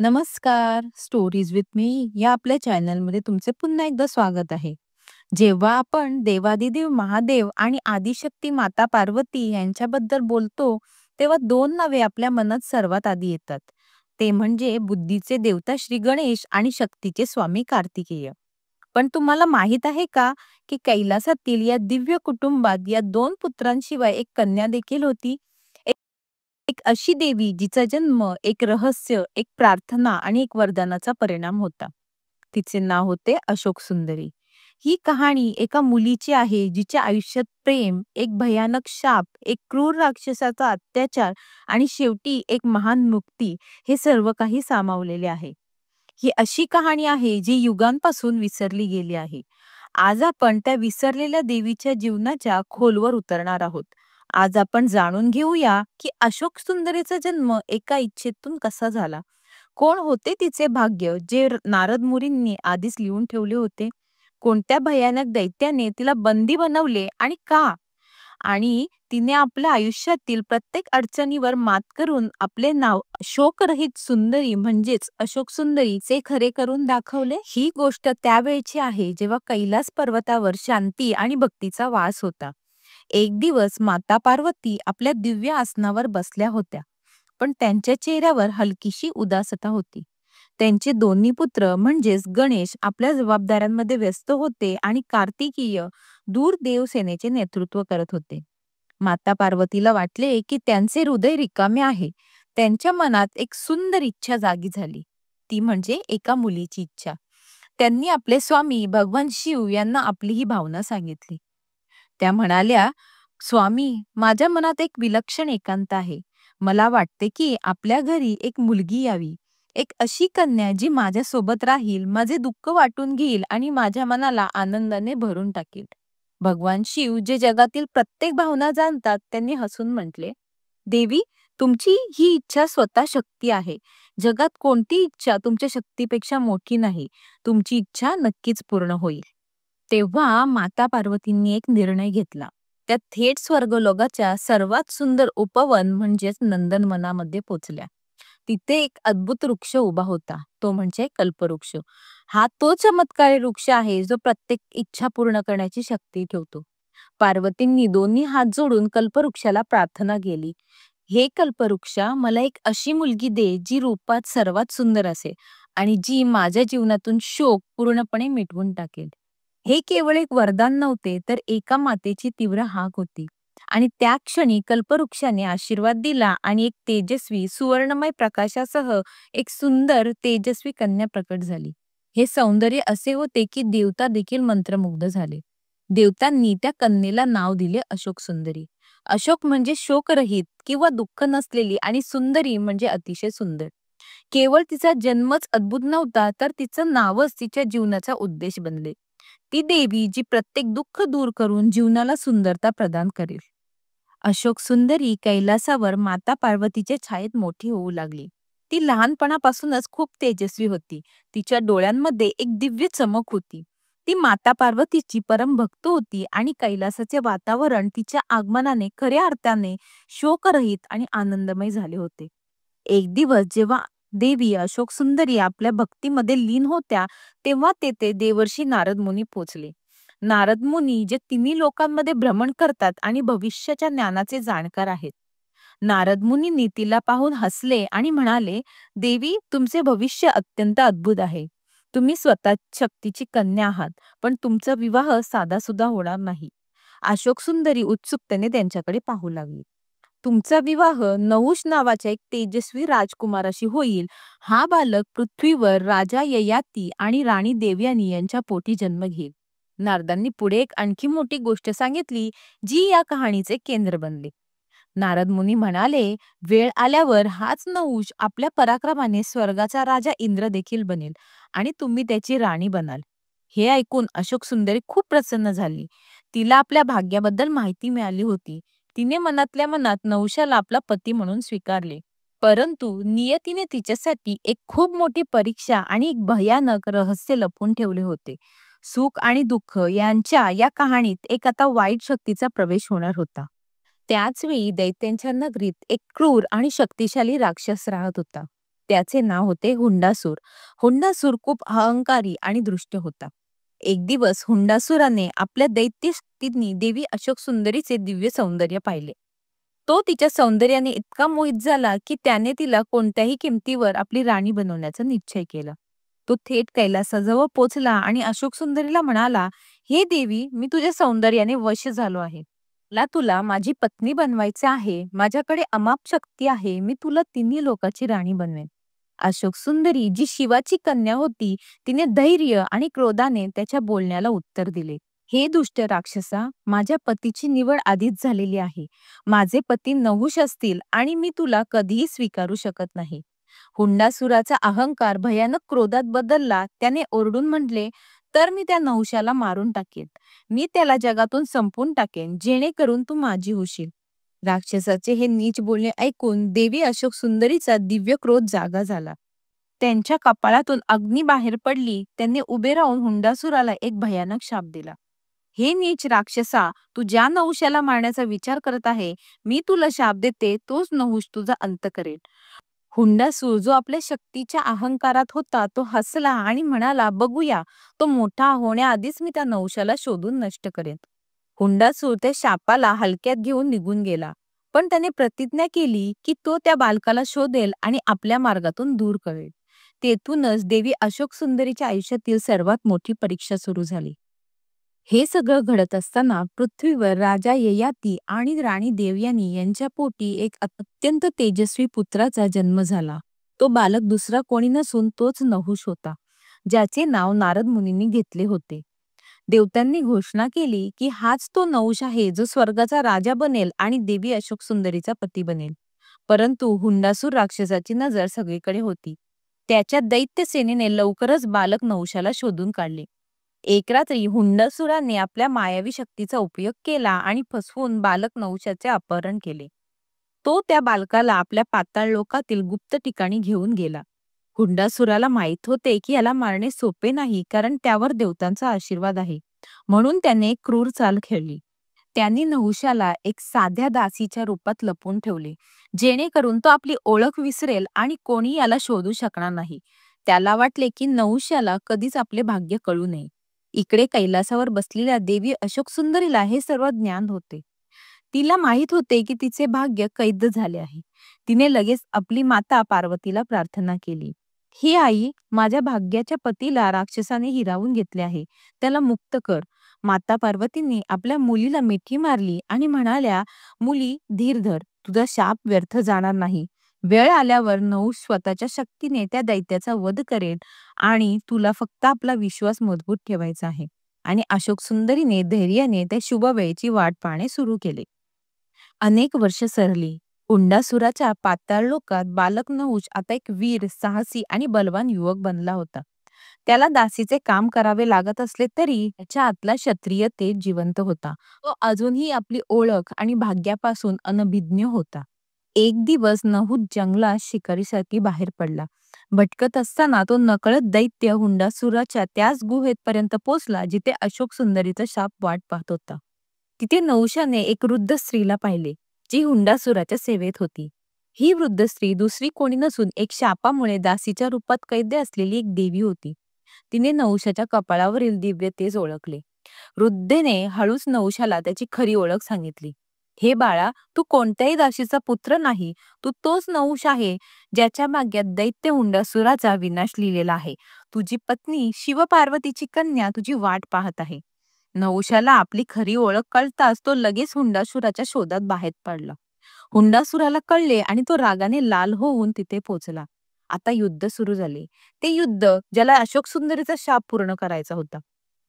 नमस्कार. Stories with me या आपल्या चॅनलमध्ये तुमचे पुन्हा एकदा स्वागत आहे. जेव्हा आपण देवादिदेव महादेव आणि आदिशक्ती माता पार्वती यांच्याबद्दल बोलतो, तेव्हा दोन नावे आपल्या मनात सर्वात आधी येतात. ते म्हणजे बुद्धीचे देवता श्री गणेश आणि शक्तीचे स्वामी कार्तिकेय. पण तुम्हाला माहित आहे का, की कैलासातील या दिव्य कुटुंबात या दोन पुत्रांशिवाय एक कन्या देखील होती. एक एक अशी देवी जिचा जन्म एक रहस्य, एक प्रार्थना आणि एक वरदानाचा परिणाम होता. तिचे नाव होते अशोक सुंदरी. ही कहाणी एका मुलीची आहे जिच्या आयुष्यात प्रेम, एक भयानक शाप, एक क्रूर राक्षसाचा अत्याचार आणि शेवटी एक महान मुक्ती हे सर्व काही सामावलेले आहे. ही अशी कहाणी आहे जी युगांपासून विसरली गेली आहे. आज आपण त्या विसरलेल्या देवीच्या जीवनाच्या खोलवर उतरणार आहोत. आज आपण जाणून घेऊया की अशोक सुंदरीचा जन्म एका इच्छेतून कसा झाला. कोण होते तिचे भाग्य जे नारद मुनींनी आधीच लिहून ठेवले होते. कोणत्या भयानक दैत्याने तिला बंदी बनवले आणि का? आणि तिने आपल्या आयुष्यातील प्रत्येक अडचणीवर मात करून आपले नाव शोकरहित सुंदरी म्हणजेच अशोक सुंदरीचे खरे करून दाखवले. ही गोष्ट त्यावेळची आहे जेव्हा कैलास पर्वतावर शांती आणि भक्तीचा वास होता. एक दिवस माता पार्वती आपल्या दिव्य आसनावर बसल्या होत्या, पण त्यांच्या चेहऱ्यावर हलकीशी उदासता होती. त्यांचे दोन्ही पुत्र म्हणजेच गणेश आपल्या जबाबदाऱ्यांमध्ये व्यस्त होते आणि कार्तिकीय दूर देवसेनेचे नेतृत्व करत होते. माता पार्वतीला वाटले की त्यांचे हृदय रिकामे आहे. त्यांच्या मनात एक सुंदर इच्छा जागी झाली, ती म्हणजे एका मुलीची इच्छा. त्यांनी आपले स्वामी भगवान शिव यांना आपली ही भावना सांगितली. त्या म्हणाल्या, "स्वामी, माझ्या मनात एक विलक्षण एकांत आहे. मला वाटते की आपल्या घरी एक मुलगी यावी. एक अशी कन्या जी माझ्या सोबत राहील, माझे दुःख वाटून घेईल आणि माझ्या मनाला आनंदाने भरून टाकेल." भगवान शिव, जे जगातील प्रत्येक भावना जाणतात, त्यांनी हसून म्हटले, "देवी, तुमची ही इच्छा स्वतः शक्ती आहे. जगात कोणती इच्छा तुमच्या शक्तीपेक्षा मोठी नाही. तुमची इच्छा नक्कीच पूर्ण होईल." तेव्हा माता पार्वतींनी एक निर्णय घेतला. त्या थेट स्वर्गलोकाच्या सर्वात सुंदर उपवन म्हणजेच नंदनवनामध्ये पोचल्या. तिथे एक अद्भुत वृक्ष उभा होता, तो म्हणजे कल्पवृक्ष. हा तो चमत्कारी वृक्ष आहे जो प्रत्येक इच्छा पूर्ण करण्याची शक्ती ठेवतो. पार्वतींनी दोन्ही हात जोडून कल्पवृक्षाला प्रार्थना केली, "हे कल्पवृक्षा, मला एक अशी मुलगी दे जी रूपात सर्वात सुंदर असेल आणि जी माझ्या जीवनातून शोक पूर्णपणे मिटवून टाकेल." हे केवळ एक वरदान नव्हते, तर एका मातेची तीव्र हाक होती. आणि त्या क्षणी कल्पवृक्षाने आशीर्वाद दिला आणि एक तेजस्वी सुवर्णमय प्रकाशासह एक सुंदर तेजस्वी कन्या प्रकट झाली. हे सौंदर्य असे होते की देवता देखील मंत्रमुग्ध झाले. देवतांनी त्या कन्येला नाव दिले अशोक सुंदरी. अशोक म्हणजे शोकरहित किंवा दुःख नसलेली आणि सुंदरी म्हणजे अतिशय सुंदर. केवळ तिचा जन्मच अद्भुत नव्हता, तर तिचं नावच तिच्या जीवनाचा उद्देश बनले. ती देवी जी प्रत्येक दुःख दूर करून जीवनाला सुंदरता प्रदान करेल. अशोक सुंदरी कैलासावर माता पार्वतीच्या छायेत मोठी होऊ लागली. ती लहानपणापासूनच खूप तेजस्वी होती. तिच्या डोळ्यांमध्ये एक दिव्य चमक होती. ती माता पार्वतीची परम भक्त होती आणि कैलासाचे वातावरण तिच्या आगमनाने खऱ्या अर्थाने शोकरहित आणि आनंदमय झाले होते. एक दिवस जेव्हा देवी अशोक सुंदरी आपल्या भक्तीमध्ये लीन होत्या, तेव्हा तेथे देवर्षी नारद मुनी पोचले. नारद मुनी जे तिन्ही लोकांमध्ये भ्रमण करतात आणि भविष्याच्या ज्ञानाचे जाणकार आहेत. नारद मुनींनी तिला पाहून हसले आणि म्हणाले, "देवी, तुमचे भविष्य अत्यंत अद्भुत आहे. तुम्ही स्वतः शक्तीची कन्या आहात, पण तुमचा विवाह साधासुद्धा होणार नाही." अशोक सुंदरी उत्सुकतेने त्यांच्याकडे पाहू लागली. "तुमचा विवाह नहुष नावाच्या एक तेजस्वी राजकुमाराशी होईल. हा बालक पृथ्वीवर राजा ययाती आणि राणी देवयानी यांच्या पोटी जन्म घेईल." नारदांनी पुढे एक आणखी मोठी गोष्ट सांगितली, जी या कहाणीचे केंद्र बनले. नारद मुनी म्हणाले, "वेळ आल्यावर हाच नहुष आपल्या पराक्रमाने स्वर्गाचा राजा इंद्र देखील बनेल आणि तुम्ही त्याची राणी बनाल." हे ऐकून अशोक सुंदरी खूप प्रसन्न झाली. तिला आपल्या भाग्याबद्दल माहिती मिळाली होती. तिने मनातल्या मनात नहुषाला आपला पती म्हणून स्वीकारले. परंतु नियतीने तिच्यासाठी एक खूप मोठी परीक्षा आणि एक भयानक रहस्य लपवून ठेवले होते. सुख आणि दुःख यांच्या या कहाणीत एक आता वाईट शक्तीचा प्रवेश होणार होता. त्याच वेळी दैत्यांच्या नगरीत एक क्रूर आणि शक्तिशाली राक्षस राहत होता. त्याचे नाव होते हुंडासूर. हुंडासूर खूप अहंकारी आणि दृष्ट होता. एक दिवस हुंडासुराने आपल्या दैत्य शक्तींनी देवी अशोक सुंदरीचे दिव्य सौंदर्य पाहिले. तो तिच्या सौंदर्याने इतका मोहित झाला की त्याने तिला कोणत्याही किमतीवर आपली राणी बनवण्याचा निश्चय केला. तो थेट कैलासाजवळ पोचला आणि अशोक सुंदरीला म्हणाला, "हे देवी, मी तुझ्या सौंदर्याने वश झालो आहे. मला तुला माझी पत्नी बनवायचे आहे. माझ्याकडे अमाप शक्ती आहे. मी तुला तिन्ही लोकाची राणी बनवेन." अशोक सुंदरी जी शिवाची कन्या होती, तिने धैर्य आणि क्रोधाने त्याच्या बोलण्याला उत्तर दिले. "हे दुष्ट राक्षसा, माझ्या पतीची निवड आधीच झालेली आहे. माझे पती नहुष असतील आणि मी तुला कधीही स्वीकारू शकत नाही." हुंडासुराचा अहंकार भयानक क्रोधात बदलला. त्याने ओरडून म्हटले, "तर मी त्या नहुषाला मारून टाकेन. मी त्याला जगातून संपवून टाकेन, जेणेकरून तू माझी होशील." राक्षसाचे हे नीच बोलणे ऐकून देवी अशोक सुंदरीचा दिव्य क्रोध जागा झाला. त्यांच्या कपाळातून अग्नी बाहेर पडली. त्यांनी उभे राहून हुंडासुराला एक भयानक शाप दिला. "हे नीच राक्षसा, तू ज्या नहुषाला मारण्याचा विचार करत आहे, मी तुला शाप देते, तोच नहुष तुझा अंत करेल." हुंडासूर जो आपल्या शक्तीच्या अहंकारात होता, तो हसला आणि म्हणाला, "बघूया, तो मोठा होण्याआधीच मी त्या नहुषाला शोधून नष्ट करेन." हुंडासूर त्या शापाला हलक्यात घेऊन निघून गेला. पण त्याने प्रतिज्ञा केली की तो त्या बालकाला शोधेल आणि आपल्या मार्गातून दूर करेल. तेथूनच देवी अशोक सुंदरीच्या आयुष्यातील सर्वात मोठी परीक्षा सुरू झाली. हे सगळं घडत असताना पृथ्वीवर राजा ययाती आणि राणी देवयानी यांच्या पोटी एक अत्यंत तेजस्वी पुत्राचा जन्म झाला. तो बालक दुसरा कोणी नसून तोच नहुष होता, ज्याचे नाव नारद मुनींनी घेतले होते. देवतांनी घोषणा केली की हाच तो नहुष आहे जो स्वर्गाचा राजा बनेल आणि देवी अशोक सुंदरीचा पती बनेल. परंतु हुंडासूर राक्षसाची नजर सगळीकडे होती. त्याच्या दैत्य सेनेने लवकरच बालक नहुषाला शोधून काढले. एक रात्री हुंडासुराने आपल्या मायावी शक्तीचा उपयोग केला आणि फसवून बालक नहुषाचे अपहरण केले. तो त्या बालकाला आपल्या पाताळ लोकातील गुप्त ठिकाणी घेऊन गेला. हुंडासुराला माहित होते की याला मारणे सोपे नाही, कारण त्यावर देवतांचा आशीर्वाद आहे. म्हणून त्याने एक क्रूर चाल खेळली. त्यांनी नहुषाला एक साध्या दासीच्या रूपात लपवून ठेवले, जेणेकरून तो आपली ओळख विसरेल आणि कोणी याला शोधू शकणार नाही. त्याला वाटले की नहुषाला कधीच आपले भाग्य कळू नये. इकडे कैलासावर बसलेल्या देवी अशोक सुंदरीला हे सर्व ज्ञान होते. तिला माहित होते की तिचे भाग्य कैद झाले आहे. तिने लगेच आपली माता पार्वतीला प्रार्थना केली, "ही आई, माझ्या भाग्याच्या पतीला राक्षसाने हिरावून घेतले आहे. त्याला मुक्त कर." माता पार्वतींनी आपल्या मुलीला मिठी मारली आणि म्हणाल्या, "मुली, धीर धर. तुझा शाप व्यर्थ जाणार नाही. वेळ आल्यावर नहुष स्वतःच्या शक्तीने त्या दैत्याचा वध करेल आणि तुला फक्त आपला विश्वास मजबूत ठेवायचा आहे." आणि अशोक सुंदरीने धैर्याने त्या शुभ वेळेची वाट पाहणे सुरू केले. अनेक वर्ष सरली. हुंडासुराच्या पाताळ लोकात बालक नहुष आता एक वीर, साहसी आणि बलवान युवक बनला होता. त्याला दासीचे काम करावे लागत असले तरी त्याच्या आतला क्षत्रिय तेज जिवंत होता. तो अजूनही आपली ओळख आणि भाग्यापासून अनभिज्ञ होता. एक दिवस नहुष जंगलात शिकारीसाठी बाहेर पडला. भटकत असताना तो नकळत दैत्य हुंडासुराच्या त्याच गुहेपर्यंत पोहोचला जिथे अशोक सुंदरीचा शाप वाट पाहत होता. तिथे नहुषाने एक वृद्ध स्त्रीला पाहिले, जी हुंडासुराच्या सेवेत होती. ही वृद्ध स्त्री दुसरी कोणी नसून एक शापामुळे दासीच्या रूपात कैद असलेली एक देवी होती. तिने नहुषाच्या कपाळावरील दिव्य तेज ओळखले. वृद्धेने हळूच नहुषाला त्याची खरी ओळख सांगितली. "हे बाळा, तू कोणत्याही दासीचा पुत्र नाही. तू तोच नहुष आहे, ज्याच्या भाग्यात दैत्य हुंडासुराचा विनाश लिहिलेला आहे. तुझी पत्नी शिवपार्वतीची कन्या तुझी वाट पाहत आहे." नहुषाला आपली खरी ओळख कळताच तो लगेच हुंडासुराच्या शोधात बाहेर पडला. हुंडासुराला कळले आणि तो रागाने लाल होऊन तिथे पोहोचला. आता युद्ध सुरू झाले. ते युद्ध ज्याला अशोक सुंदरीचा शाप पूर्ण करायचा होता.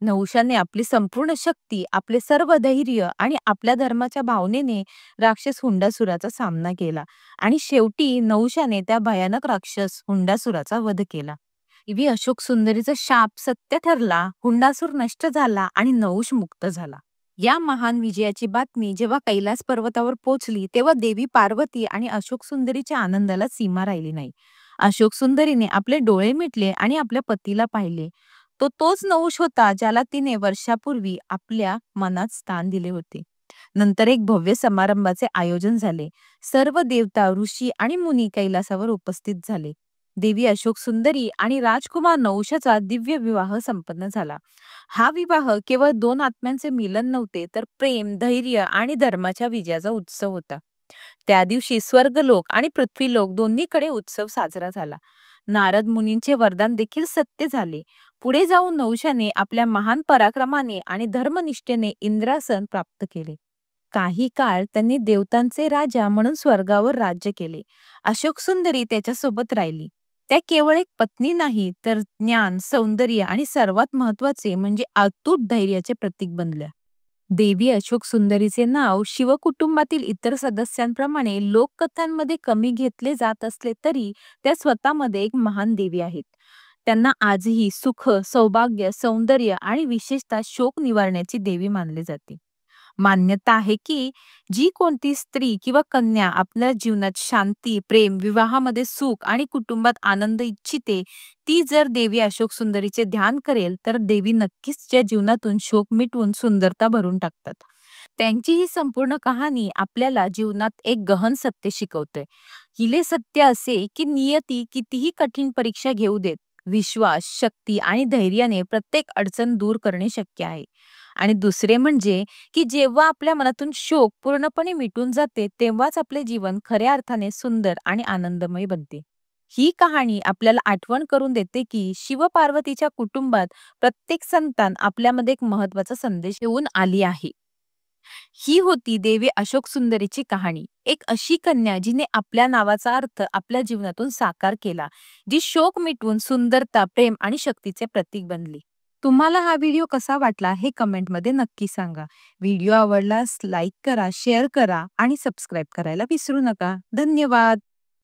नहुषाने आपली संपूर्ण शक्ती, आपले सर्व धैर्य आणि आपल्या धर्माच्या भावनेने राक्षस हुंडासुराचा सामना केला आणि शेवटी नहुषाने त्या भयानक राक्षस हुंडासुराचा वध केला. देवी अशोक सुंदरीचा शाप सत्य ठरला, हुंडासूर नष्ट झाला आणि नहुष मुक्त झाला. या महान विजयाची बातमी जेव्हा कैलास पर्वतावर पोहोचली, तेव्हा देवी पार्वती आणि अशोक सुंदरीच्या आनंदाला सीमा राहिली नाही. अशोक सुंदरीने आपले डोळे मिटले आणि आपल्या पतीला पाहिले. तो तोच नहुष होता ज्याला तिने वर्षापूर्वी आपल्या मनात स्थान दिले होते. नंतर एक भव्य समारंभाचे आयोजन झाले. सर्व देवता, ऋषी आणि मुनी कैलासावर उपस्थित झाले. देवी अशोक सुंदरी आणि राजकुमार नहुषाचा दिव्य विवाह संपन्न झाला. हा विवाह केवळ दोन आत्म्यांचे मिलन नव्हते, तर प्रेम, धैर्य आणि धर्माच्या विजयाचा उत्सव होता. त्या दिवशी स्वर्गलोक आणि पृथ्वीलोक दोन्हीकडे उत्सव साजरा झाला. नारद मुनींचे वरदान देखील सत्य झाले. पुढे जाऊन नहुषाने आपल्या महान पराक्रमाने आणि धर्मनिष्ठेने इंद्रासन प्राप्त केले. काही काळ त्यांनी देवतांचे राजा म्हणून स्वर्गावर राज्य केले. अशोक सुंदरी त्याच्यासोबत राहिली. त्या केवळ एक पत्नी नाही, तर ज्ञान, सौंदर्य आणि सर्वात महत्वाचे म्हणजे अतूट धैर्याचे प्रतीक बनल्या. देवी अशोक सुंदरीचे नाव शिवकुटुंबातील इतर सदस्यांप्रमाणे लोककथांमध्ये कमी घेतले जात असले तरी त्या स्वतःमध्ये एक महान देवी आहेत. त्यांना आजही सुख, सौभाग्य, सौंदर्य आणि विशेषतः शोक निवारण्याची देवी मानले जाते. मान्यता आहे की जी कोणती स्त्री किंवा कन्या आपल्या जीवनात शांती, प्रेम, विवाहामध्ये सुख आणि कुटुंबात आनंद इच्छिते, ती जर देवी अशोक सुंदरीचे ध्यान करेल, तर देवी नक्कीच त्या जीवनातून शोक मिटवून सुंदरता भरून टाकतात. त्यांची ही संपूर्ण कहाणी आपल्याला जीवनात एक गहन सत्य शिकवते. हिले सत्य असे की नियती कितीही कठीण परीक्षा घेऊ देत, विश्वास, शक्ती आणि धैर्याने प्रत्येक अडचण दूर करणे शक्य आहे. आणि दुसरे म्हणजे की जेव्हा आपल्या मनातून शोक पूर्णपणे मिटून जाते, तेव्हाच आपले जीवन खऱ्या अर्थाने सुंदर आणि आनंदमय बनते. ही कहाणी आपल्याला आठवण करून देते की शिव-पार्वतीच्या कुटुंबात प्रत्येक संतान आपल्यामध्ये एक महत्वाचा संदेश घेऊन आली आहे. ही होती देवी अशोक सुंदरीची कहाणी. एक अशी कन्या जिने आपल्या नावाचा अर्थ आपल्या जीवनातून साकार केला, जी शोक मिटवून सुंदरता, प्रेम आणि शक्तीचे प्रतीक बनली. तुम्हाला हा व्हिडिओ कसा वाटला हे कमेंटमध्ये नक्की सांगा. व्हिडिओ आवडल्यास लाईक करा, शेअर करा आणि सबस्क्राईब करायला विसरू नका. धन्यवाद.